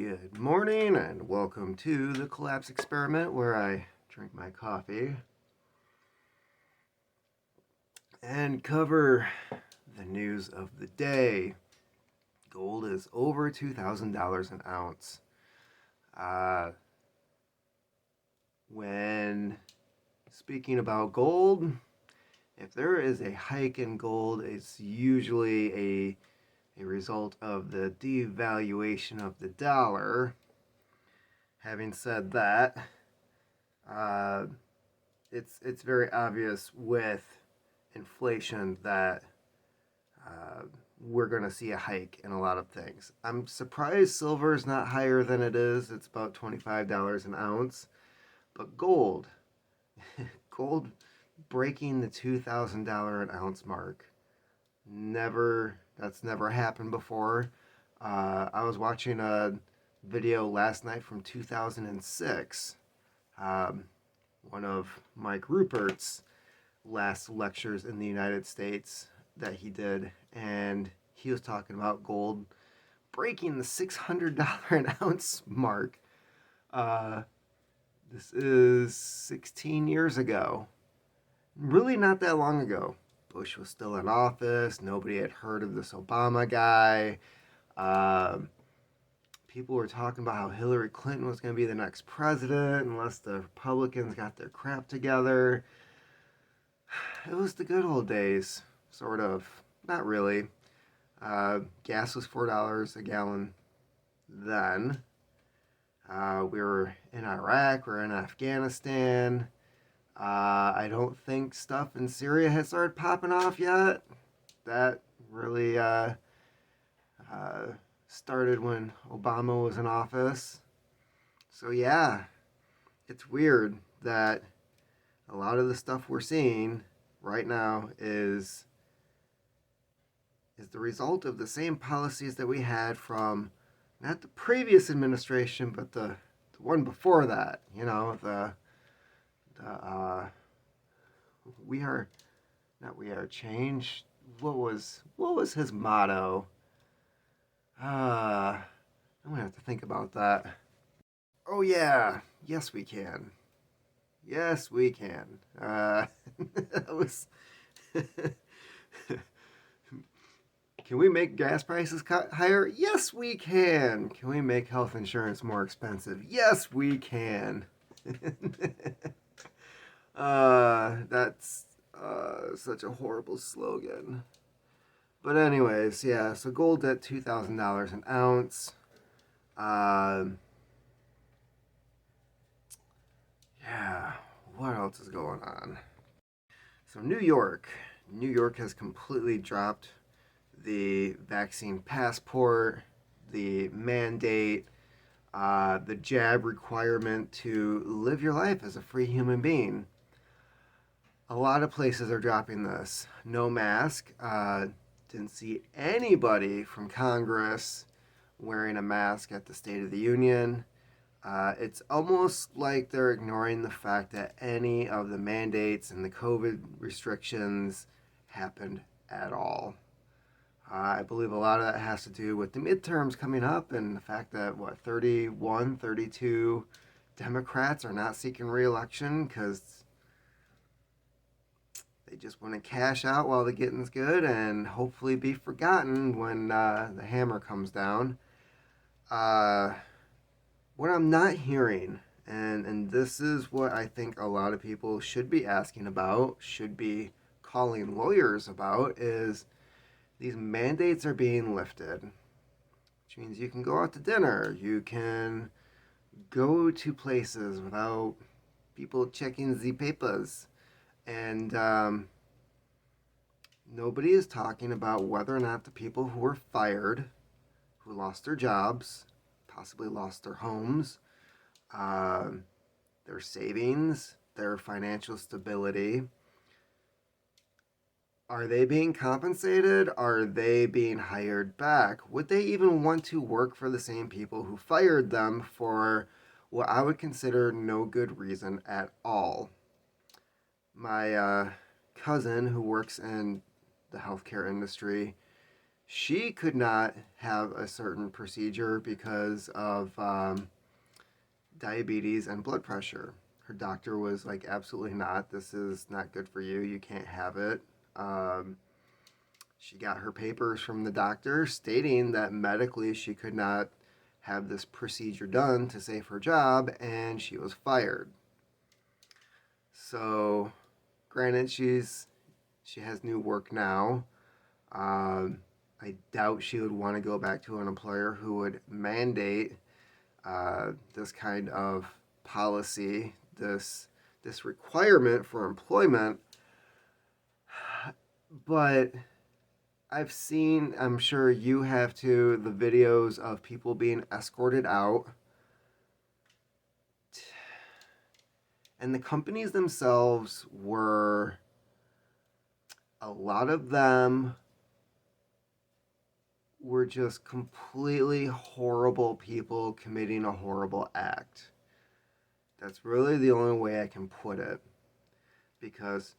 Good morning and welcome to the Collapse Experiment, where I drink my coffee and cover the news of the day. Gold is over $2,000 an ounce. When speaking about gold, if there is a hike in gold, it's usually a result of the devaluation of the dollar. Having said that, it's very obvious with inflation that we're going to see a hike in a lot of things. I'm surprised silver is not higher than it is. It's about $25 an ounce. But gold, gold breaking the $2,000 an ounce mark. That's never happened before. I was watching a video last night from 2006. One of Mike Rupert's last lectures in the United States that he did, and he was talking about gold breaking the $600 an ounce mark. This is 16 years ago. Really not that long ago. Bush was still in office. Nobody had heard of this Obama guy. People were talking about how Hillary Clinton was going to be the next president unless the Republicans got their crap together. It was the good old days, sort of. Not really. Gas was $4 a gallon then. We were in Iraq, we were in Afghanistan. I don't think stuff in Syria has started popping off yet. That really started when Obama was in office. So yeah, it's weird that a lot of the stuff we're seeing right now is the result of the same policies that we had from not the previous administration, but the one before that. You know, the we are change. What was his motto? I'm gonna have to think about that. Oh yeah, yes we can. Yes we can. That was. Can we make gas prices higher? Yes, we can. Can we make health insurance more expensive? Yes, we can. That's such a horrible slogan. But anyways, yeah. So gold at $2,000 an ounce. Yeah. What else is going on? So New York has completely dropped the vaccine passport, the mandate, the jab requirement to live your life as a free human being. A lot of places are dropping this. No mask. Didn't see anybody from Congress wearing a mask at the State of the Union. It's almost like they're ignoring the fact that any of the mandates and the COVID restrictions happened at all. I believe a lot of that has to do with the midterms coming up and the fact that, 31, 32 Democrats are not seeking re-election because they just want to cash out while the getting's good and hopefully be forgotten when the hammer comes down. What I'm not hearing, and this is what I think a lot of people should be asking about, should be calling lawyers about, is these mandates are being lifted, which means you can go out to dinner, you can go to places without people checking the papers, and nobody is talking about whether or not the people who were fired, who lost their jobs, possibly lost their homes, their savings, their financial stability, are they being compensated? Are they being hired back? Would they even want to work for the same people who fired them for what I would consider no good reason at all? My cousin, who works in the healthcare industry, She could not have a certain procedure because of diabetes and blood pressure. Her doctor was like, absolutely not. This is not good for you. You can't have it. Um, she got her papers from the doctor stating that medically she could not have this procedure done to save her job, and she was fired. So, granted, she has new work now. I doubt she would want to go back to an employer who would mandate this kind of policy, this requirement for employment. But I've seen, I'm sure you have too, the videos of people being escorted out. And the companies themselves were, a lot of them were just completely horrible people committing a horrible act. That's really the only way I can put it. Because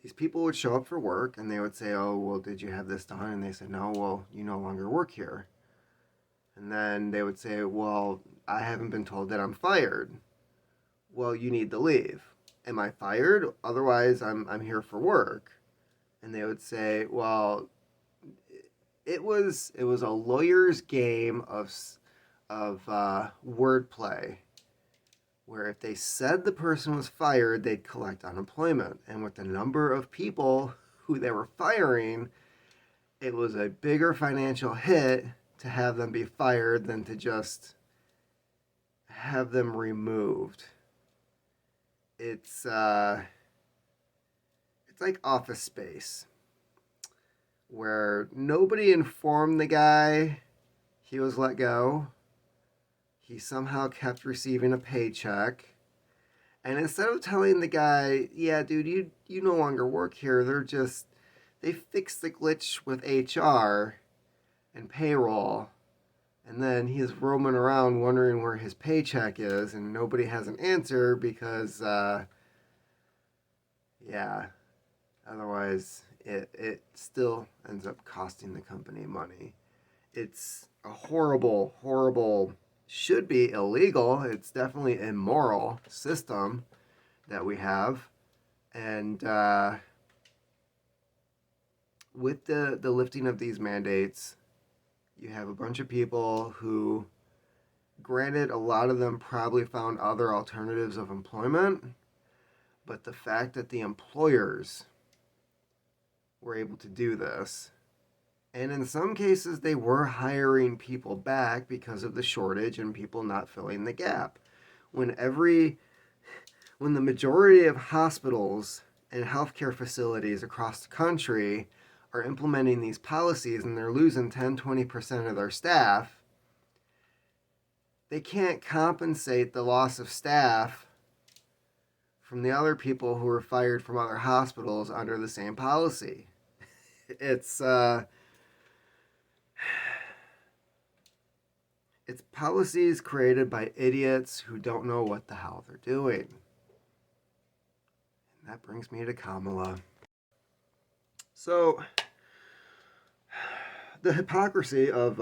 these people would show up for work and they would say, oh, well, did you have this done? And they said, no, well, you no longer work here. And then they would say, well, I haven't been told that I'm fired. Well, you need to leave. Am I fired? Otherwise, I'm here for work. And they would say, well, it was a lawyer's game of wordplay, where if they said the person was fired, they'd collect unemployment. And with the number of people who they were firing, it was a bigger financial hit to have them be fired than to just have them removed. It's like Office Space, where nobody informed the guy he was let go. He somehow kept receiving a paycheck. And instead of telling the guy, yeah, dude, you no longer work here, they fixed the glitch with HR and payroll. And then he's roaming around wondering where his paycheck is, and nobody has an answer because, yeah, otherwise it still ends up costing the company money. It's a horrible, horrible, should be illegal. It's definitely immoral system that we have. And with the lifting of these mandates, you have a bunch of people who, granted, a lot of them probably found other alternatives of employment, but the fact that the employers were able to do this, and in some cases they were hiring people back because of the shortage and people not filling the gap. When the majority of hospitals and healthcare facilities across the country are implementing these policies and they're losing 10-20% of their staff, they can't compensate the loss of staff from the other people who were fired from other hospitals under the same policy. It's policies created by idiots who don't know what the hell they're doing. And that brings me to Kamala. So, the hypocrisy of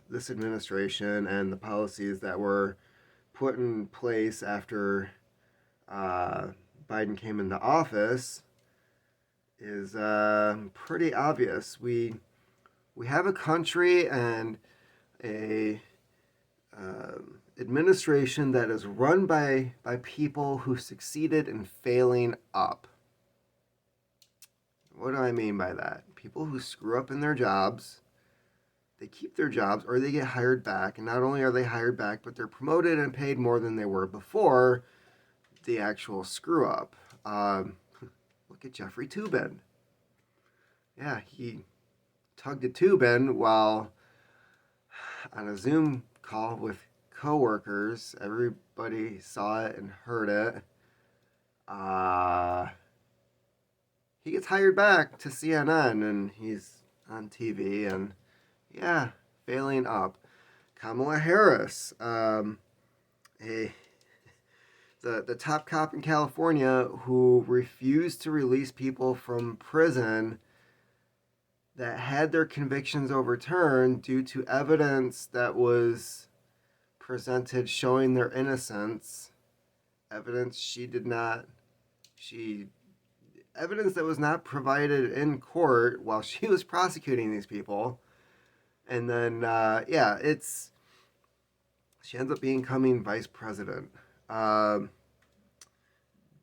this administration and the policies that were put in place after Biden came into office is pretty obvious. We have a country and a administration that is run by people who succeeded in failing up. What do I mean by that? People who screw up in their jobs, they keep their jobs or they get hired back. And not only are they hired back, but they're promoted and paid more than they were before the actual screw up. Look at Jeffrey Toobin. Yeah, he tugged a Toobin while on a Zoom call with coworkers. Everybody saw it and heard it. He gets hired back to CNN and he's on TV and yeah, failing up. Kamala Harris, the top cop in California who refused to release people from prison that had their convictions overturned due to evidence that was presented showing their innocence, evidence she did not, she, evidence that was not provided in court while she was prosecuting these people. And then, she ends up becoming vice president. Um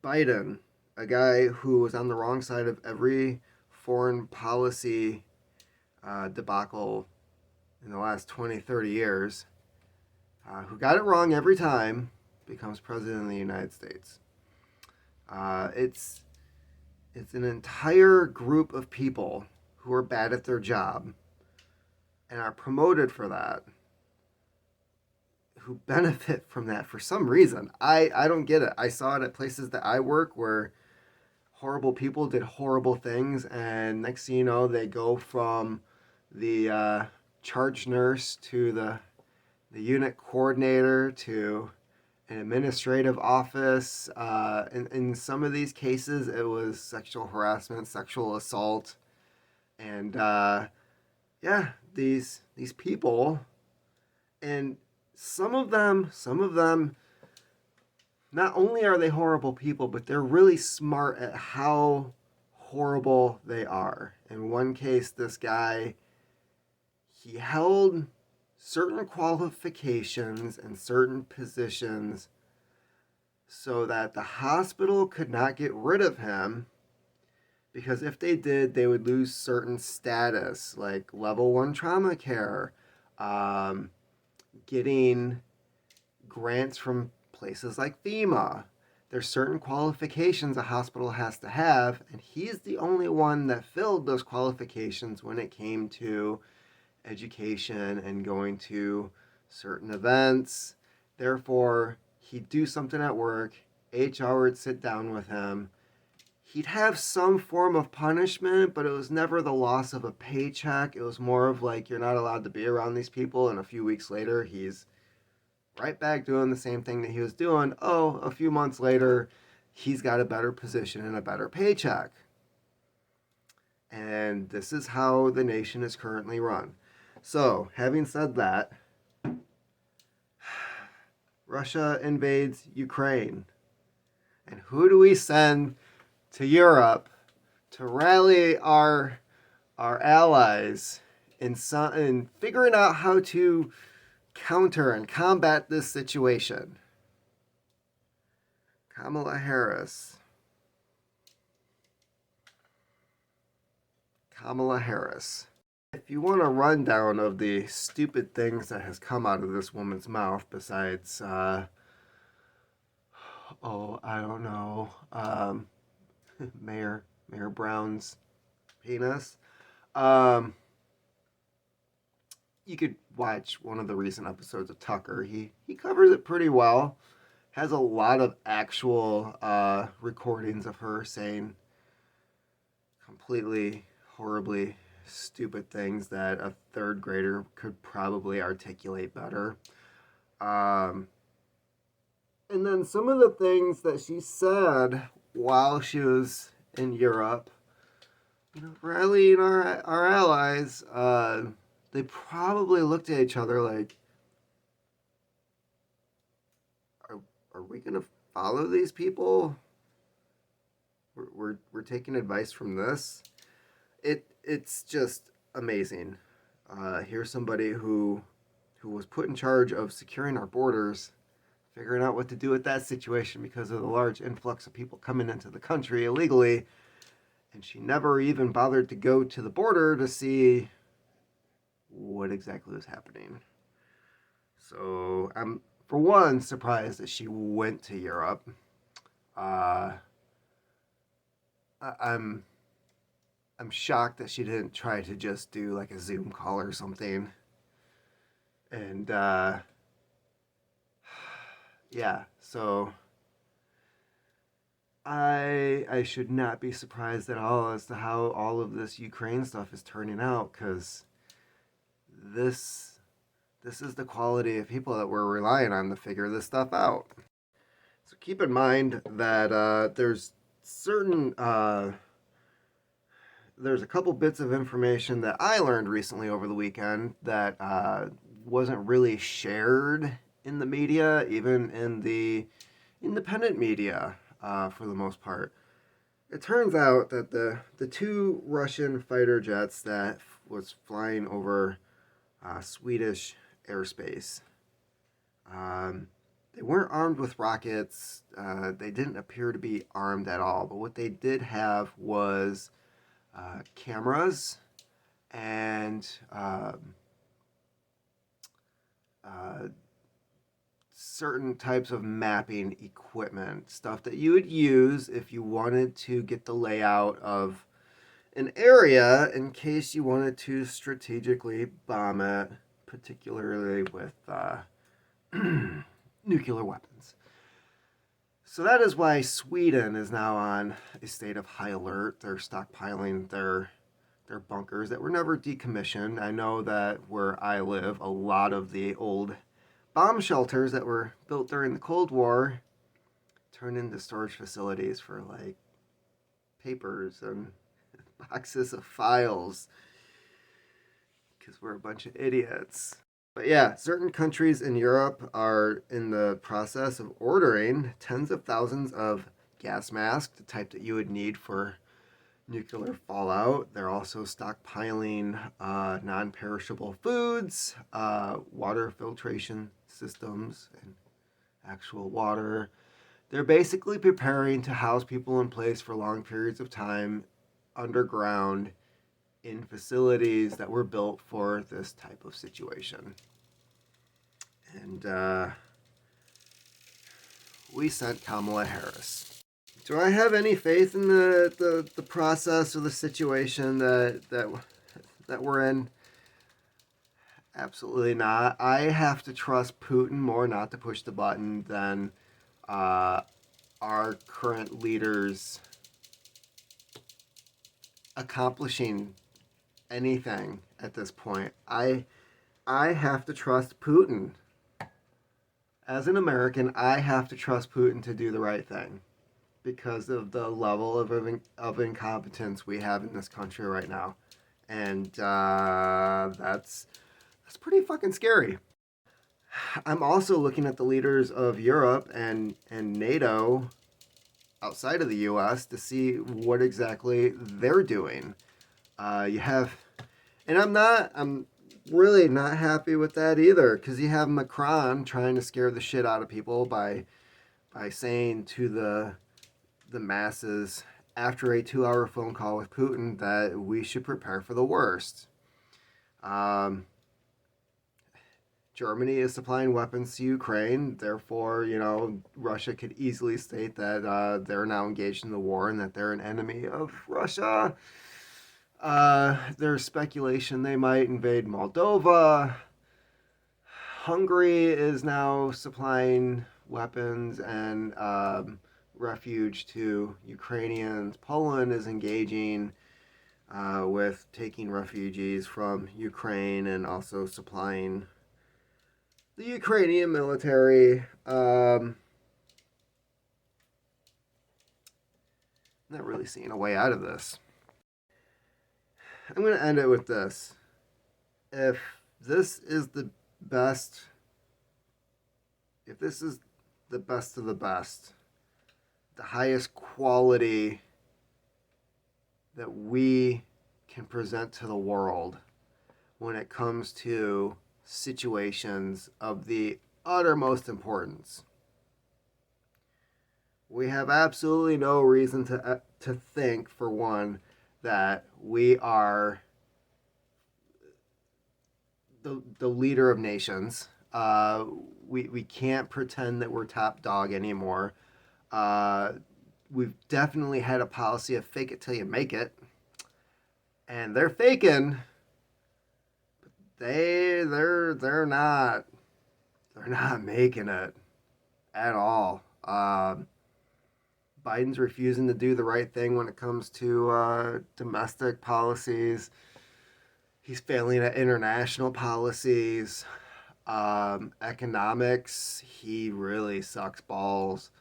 Biden, a guy who was on the wrong side of every foreign policy debacle in the last 20, 30 years, who got it wrong every time, becomes president of the United States. It's an entire group of people who are bad at their job and are promoted for that, who benefit from that for some reason. I don't get it. I saw it at places that I work where horrible people did horrible things, and next thing you know, they go from the charge nurse to the unit coordinator to an administrative office. In some of these cases, it was sexual harassment, sexual assault, and these people, and some of them, not only are they horrible people, but they're really smart at how horrible they are. In one case, this guy, he held certain qualifications and certain positions so that the hospital could not get rid of him, because if they did, they would lose certain status, like level 1 trauma care, getting grants from places like FEMA. There's certain qualifications a hospital has to have, and he's the only one that filled those qualifications when it came to education and going to certain events. Therefore, he'd do something at work, HR would sit down with him. He'd have some form of punishment, but it was never the loss of a paycheck. It was more of like, you're not allowed to be around these people, and a few weeks later, he's right back doing the same thing that he was doing. Oh, a few months later, he's got a better position and a better paycheck. And this is how the nation is currently run. So, having said that, Russia invades Ukraine. And who do we send to Europe to rally our allies in figuring out how to counter and combat this situation? Kamala Harris. Kamala Harris. If you want a rundown of the stupid things that has come out of this woman's mouth, besides, I don't know, Mayor Brown's penis, you could watch one of the recent episodes of Tucker. He covers it pretty well. Has a lot of actual recordings of her saying completely horribly stupid things that a third grader could probably articulate better. And then some of the things that she said while she was in Europe, rallying our allies, they probably looked at each other like, are we going to follow these people? We're taking advice from this? It's just amazing. Here's somebody who was put in charge of securing our borders, figuring out what to do with that situation because of the large influx of people coming into the country illegally, and she never even bothered to go to the border to see what exactly was happening. So I'm, for one, surprised that she went to Europe. I'm shocked that she didn't try to just do like a Zoom call or something. And so I should not be surprised at all as to how all of this Ukraine stuff is turning out, because this is the quality of people that we're relying on to figure this stuff out. So keep in mind that there's certain there's a couple bits of information that I learned recently over the weekend that wasn't really shared in the media, even in the independent media, for the most part. It turns out that the two Russian fighter jets that was flying over Swedish airspace, um, they weren't armed with rockets. They didn't appear to be armed at all. But what they did have was cameras and uh, certain types of mapping equipment, stuff that you would use if you wanted to get the layout of an area in case you wanted to strategically bomb it, particularly with nuclear weapons. So that is why Sweden is now on a state of high alert. They're stockpiling their bunkers that were never decommissioned. I know that where I live, a lot of the old bomb shelters that were built during the Cold War turned into storage facilities for like papers and boxes of files because we're a bunch of idiots. But yeah, certain countries in Europe are in the process of ordering tens of thousands of gas masks, the type that you would need for nuclear fallout. They're also stockpiling non perishable foods, water filtration systems, and actual water. They're basically preparing to house people in place for long periods of time underground in facilities that were built for this type of situation. And we sent Kamala Harris. Do I have any faith in the process or the situation that we're in? Absolutely not. I have to trust Putin more not to push the button than our current leaders accomplishing anything at this point. I have to trust Putin. As an American, I have to trust Putin to do the right thing because of the level of incompetence we have in this country right now. And that's pretty fucking scary. I'm also looking at the leaders of Europe and NATO outside of the U.S. to see what exactly they're doing. You have, and I'm really not happy with that either, because you have Macron trying to scare the shit out of people by saying to the masses after a 2-hour phone call with Putin that we should prepare for the worst. Germany is supplying weapons to Ukraine. Therefore, Russia could easily state that they're now engaged in the war and that they're an enemy of Russia. There's speculation they might invade Moldova. Hungary is now supplying weapons and refuge to Ukrainians. Poland is engaging with taking refugees from Ukraine and also supplying the Ukrainian military. Not really seeing a way out of this. I'm going to end it with this. If this is the best, if this is the best of the best, the highest quality that we can present to the world when it comes to situations of the uttermost importance, we have absolutely no reason to think, for one, that we are the leader of nations. We can't pretend that we're top dog anymore. We've definitely had a policy of fake it till you make it, and they're faking. They're not making it at all. Biden's refusing to do the right thing when it comes to domestic policies. He's failing at international policies. Economics, he really sucks balls.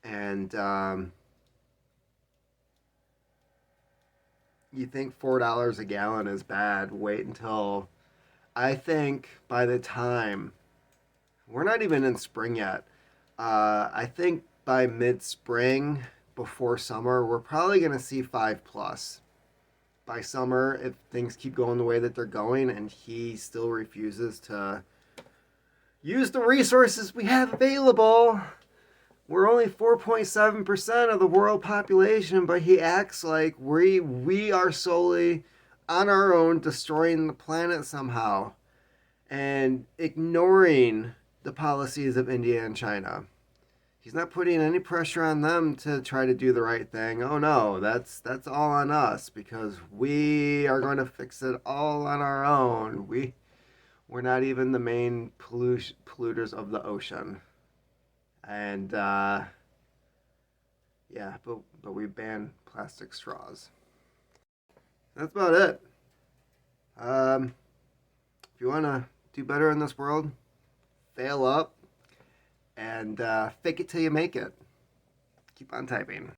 And you think $4 a gallon is bad, wait until, I think by the time, we're not even in spring yet. I think by mid-spring, before summer, we're probably going to see 5 plus. By summer, if things keep going the way that they're going and he still refuses to use the resources we have available, we're only 4.7% of the world population, but he acts like we are solely on our own destroying the planet somehow and ignoring the policies of India and China. He's not putting any pressure on them to try to do the right thing. Oh no, that's all on us because we are going to fix it all on our own. We're not even the main polluters of the ocean. And yeah, but we ban plastic straws. That's about it. If you want to do better in this world, fail up and fake it till you make it. Keep on typing.